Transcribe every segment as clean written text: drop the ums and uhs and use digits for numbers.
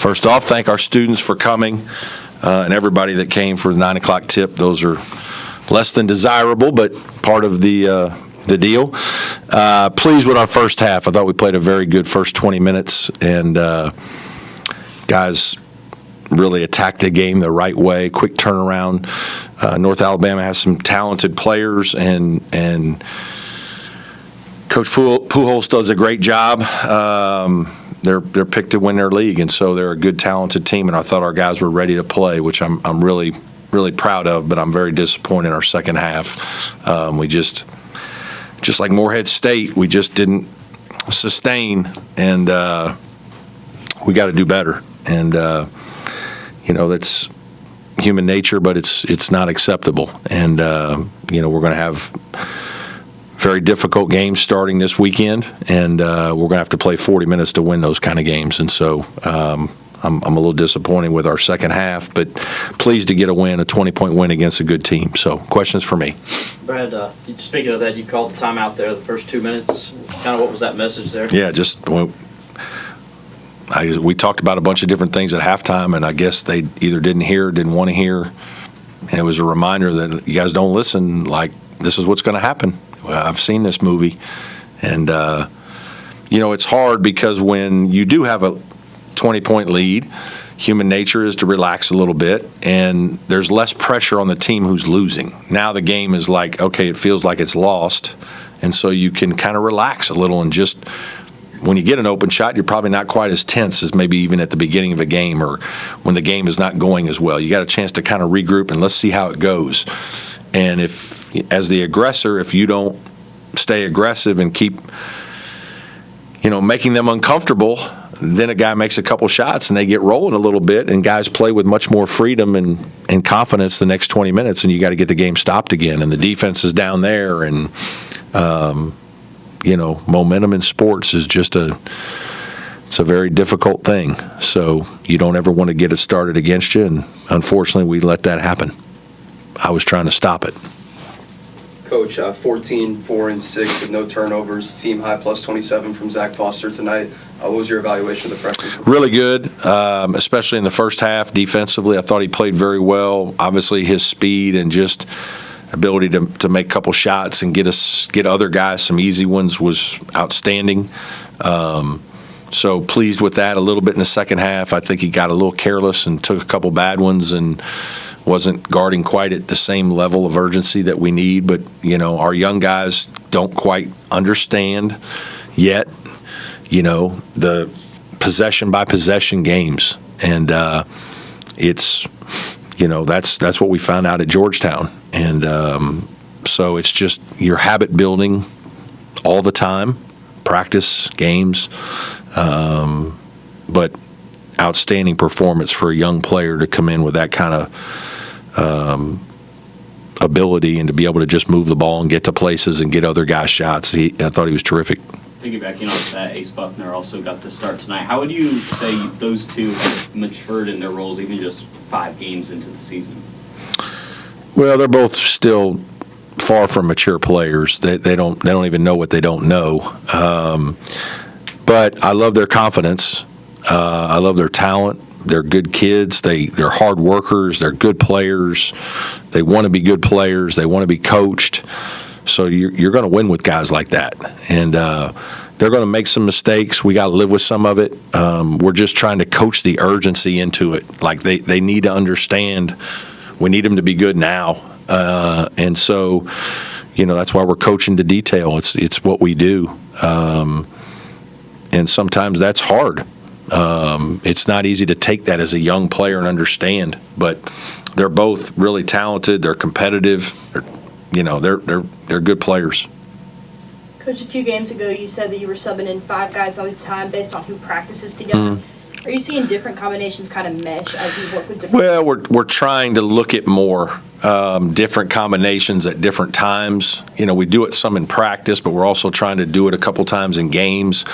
First off, thank our students for coming and everybody that came for the 9 o'clock tip. Those are less than desirable, but part of the deal. Pleased with our first half. I thought we played a very good first 20 minutes, and guys really attacked the game the right way, quick turnaround. North Alabama has some talented players, and Coach Pujols does a great job. They're picked to win their league, and so they're a good, talented team. And I thought our guys were ready to play, which I'm really proud of. But I'm very disappointed in our second half. We just like Morehead State, we just didn't sustain, and we got to do better. And that's human nature, but it's not acceptable. And we're going to have very difficult games starting this weekend, and we're going to have to play 40 minutes to win those kind of games. And so I'm a little disappointed with our second half, but pleased to get a win, a 20-point win against a good team. So questions for me. Brad, speaking of that, you called the timeout there the first 2 minutes. Kind of what was that message there? Yeah, we talked about a bunch of different things at halftime, and I guess they either didn't hear or didn't want to hear. And it was a reminder that you guys don't listen, like this is what's going to happen. I've seen this movie. And, it's hard because when you do have a 20-point lead, human nature is to relax a little bit, and there's less pressure on the team who's losing. Now the game is like, okay, it feels like it's lost, and so you can kind of relax a little and just – when you get an open shot, you're probably not quite as tense as maybe even at the beginning of a game or when the game is not going as well. You got a chance to kind of regroup and let's see how it goes. And if, as the aggressor, if you don't stay aggressive and keep, making them uncomfortable, then a guy makes a couple shots and they get rolling a little bit, and guys play with much more freedom and confidence the next 20 minutes, and you got to get the game stopped again. And the defense is down there, and momentum in sports is just it's a very difficult thing. So you don't ever want to get it started against you, and unfortunately we let that happen. I was trying to stop it. Coach, 14, 4, and 6 with no turnovers, team high plus 27 from Zac Foster tonight. What was your evaluation of the freshman? Really good, especially in the first half. Defensively, I thought he played very well. Obviously, his speed and just ability to make a couple shots and get other guys some easy ones was outstanding. So pleased with that. A little bit in the second half, I think he got a little careless and took a couple bad ones and wasn't guarding quite at the same level of urgency that we need. But our young guys don't quite understand yet, the possession by possession games, and it's that's what we found out at Georgetown. And so it's just your habit building all the time, practice, games, but outstanding performance for a young player to come in with that kind of ability and to be able to just move the ball and get to places and get other guys shots. I thought he was terrific. Piggybacking off that, Ace Buckner also got to start tonight. How would you say those two have matured in their roles, even just 5 games into the season? Well, they're both still far from mature players. They don't even know what they don't know. But I love their confidence. I love their talent. They're good kids. They're hard workers. They're good players. They want to be good players. They want to be coached. So you're going to win with guys like that. And they're going to make some mistakes. We got to live with some of it. We're just trying to coach the urgency into it. Like they need to understand we need them to be good now. And so, that's why we're coaching to detail. It's what we do. And sometimes that's hard. It's not easy to take that as a young player and understand, but they're both really talented. They're competitive. They're good players. Coach, a few games ago you said that you were subbing in 5 guys all the time based on who practices together. Mm-hmm. Are you seeing different combinations kind of mesh as you work with different? Well, we're trying to look at more different combinations at different times. We do it some in practice, but we're also trying to do it a couple times in games,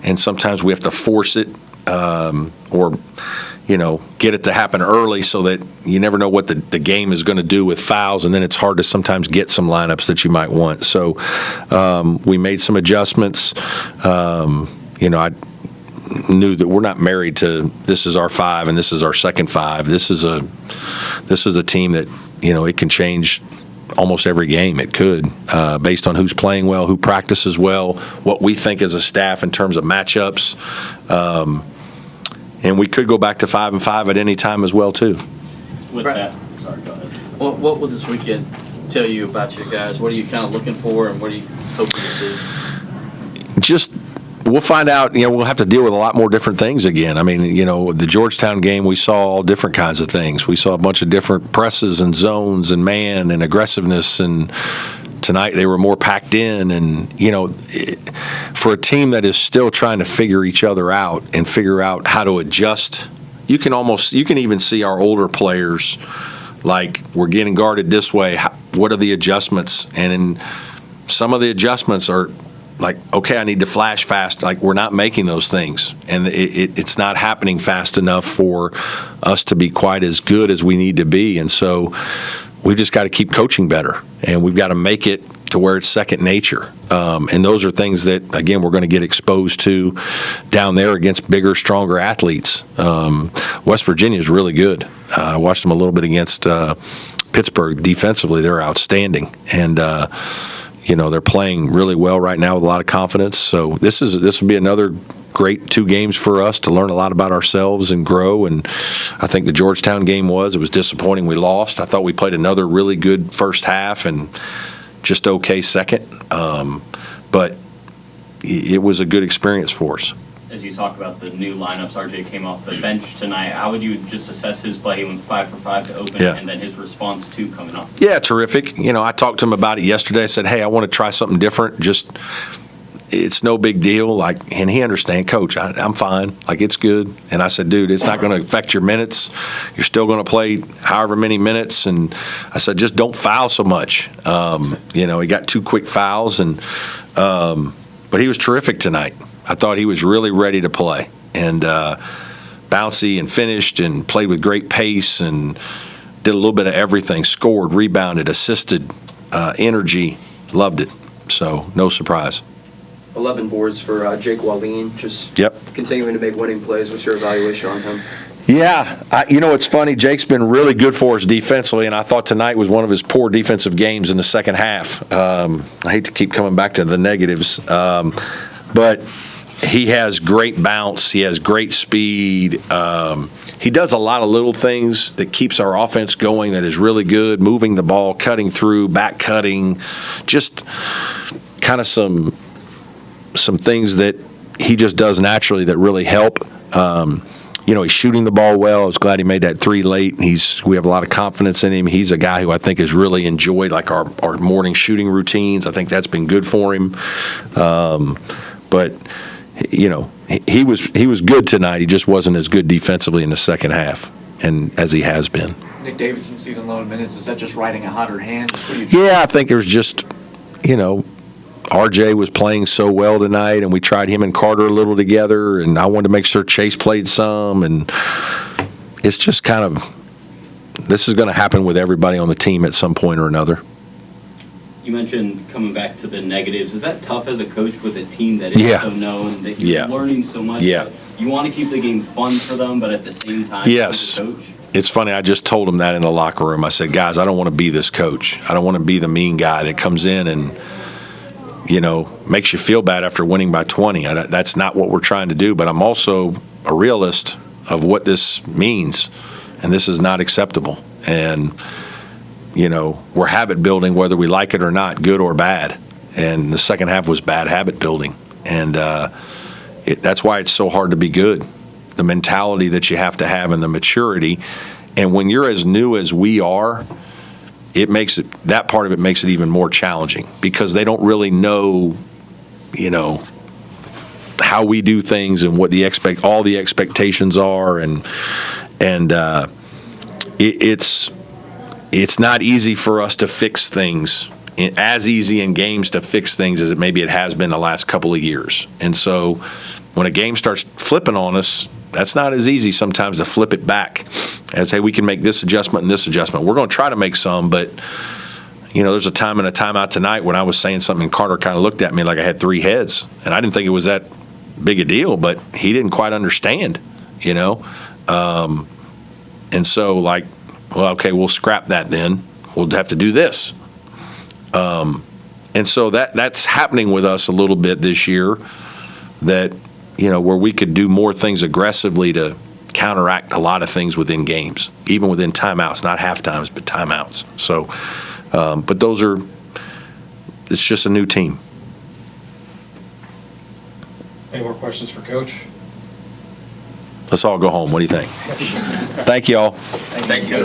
and sometimes we have to force it or get it to happen early so that you never know what the game is going to do with fouls, and then it's hard to sometimes get some lineups that you might want. So we made some adjustments. knew that we're not married to this is our 5 and this is our second 5. This is a team that, it can change almost every game. It could, based on who's playing well, who practices well, what we think as a staff in terms of matchups. And we could go back to 5-5 at any time as well, too. With that, sorry, go ahead. What will this weekend tell you about your guys? What are you kind of looking for, and what are you hoping to see? We'll find out. We'll have to deal with a lot more different things again. I mean, the Georgetown game, we saw all different kinds of things. We saw a bunch of different presses and zones and man and aggressiveness, and tonight they were more packed in. And, for a team that is still trying to figure each other out and figure out how to adjust, you can even see our older players, like, we're getting guarded this way. What are the adjustments? And some of the adjustments are like, okay, I need to flash fast. Like, we're not making those things. And it's not happening fast enough for us to be quite as good as we need to be. And so we've just got to keep coaching better. And we've got to make it to where it's second nature. And those are things that, again, we're going to get exposed to down there against bigger, stronger athletes. West Virginia is really good. I watched them a little bit against Pittsburgh. Defensively, they're outstanding. And, they're playing really well right now with a lot of confidence. So this will be another great 2 games for us to learn a lot about ourselves and grow. And I think the Georgetown game it was disappointing we lost. I thought we played another really good first half and just okay second. But it was a good experience for us. As you talk about the new lineups, RJ came off the bench tonight. How would you just assess his play? He went 5 for 5 to open, and then his response to coming off? Yeah, terrific. I talked to him about it yesterday. I said, hey, I want to try something different. It's no big deal. And he understands, Coach, I'm fine. It's good. And I said, dude, it's not going to affect your minutes. You're still going to play however many minutes. And I said, just don't foul so much. He got 2 quick fouls, but he was terrific tonight. I thought he was really ready to play, and bouncy and finished and played with great pace and did a little bit of everything, scored, rebounded, assisted, energy, loved it. So no surprise. 11 boards for Jake Wahlin, just continuing to make winning plays. What's your evaluation on him? Yeah, it's funny. Jake's been really good for us defensively, and I thought tonight was one of his poor defensive games in the second half. I hate to keep coming back to the negatives, but he has great bounce. He has great speed. He does a lot of little things that keeps our offense going that is really good, moving the ball, cutting through, back cutting, just kind of some things that he just does naturally that really help. He's shooting the ball well. I was glad he made that 3 late. We have a lot of confidence in him. He's a guy who I think has really enjoyed our morning shooting routines. I think that's been good for him. But he was good tonight. He just wasn't as good defensively in the second half, and as he has been. Nick Davidson season low in minutes. Is that just riding a hotter hand? Yeah, I think there's just RJ was playing so well tonight, and we tried him and Carter a little together, and I wanted to make sure Chase played some, and it's just kind of this is going to happen with everybody on the team at some point or another. You mentioned coming back to the negatives. Is that tough as a coach with a team that is so known, that you're learning so much? Yeah. You want to keep the game fun for them, but at the same time, yes. as a coach? It's funny. I just told them that in the locker room. I said, guys, I don't want to be this coach. I don't want to be the mean guy that comes in and, makes you feel bad after winning by 20. That's not what we're trying to do, but I'm also a realist of what this means, and this is not acceptable. And we're habit building whether we like it or not, good or bad. And the second half was bad habit building. And that's why it's so hard to be good. The mentality that you have to have and the maturity. And when you're as new as we are, that part of it makes it even more challenging because they don't really know, how we do things and what all the expectations are. And it's not easy for us to fix things, as easy in games to fix things as maybe it has been the last couple of years. And so when a game starts flipping on us, that's not as easy sometimes to flip it back as, hey, we can make this adjustment and this adjustment. We're going to try to make some, but, there's a time in a timeout tonight when I was saying something and Carter kind of looked at me like I had 3 heads. And I didn't think it was that big a deal, but he didn't quite understand, you know? And so like, well, okay, we'll scrap that then. We'll have to do this. And so that's happening with us a little bit this year, that, you know, where we could do more things aggressively to counteract a lot of things within games, even within timeouts, not half times, but timeouts. So, but it's just a new team. Any more questions for Coach? Let's all go home. What do you think? Thank you all. Thank you.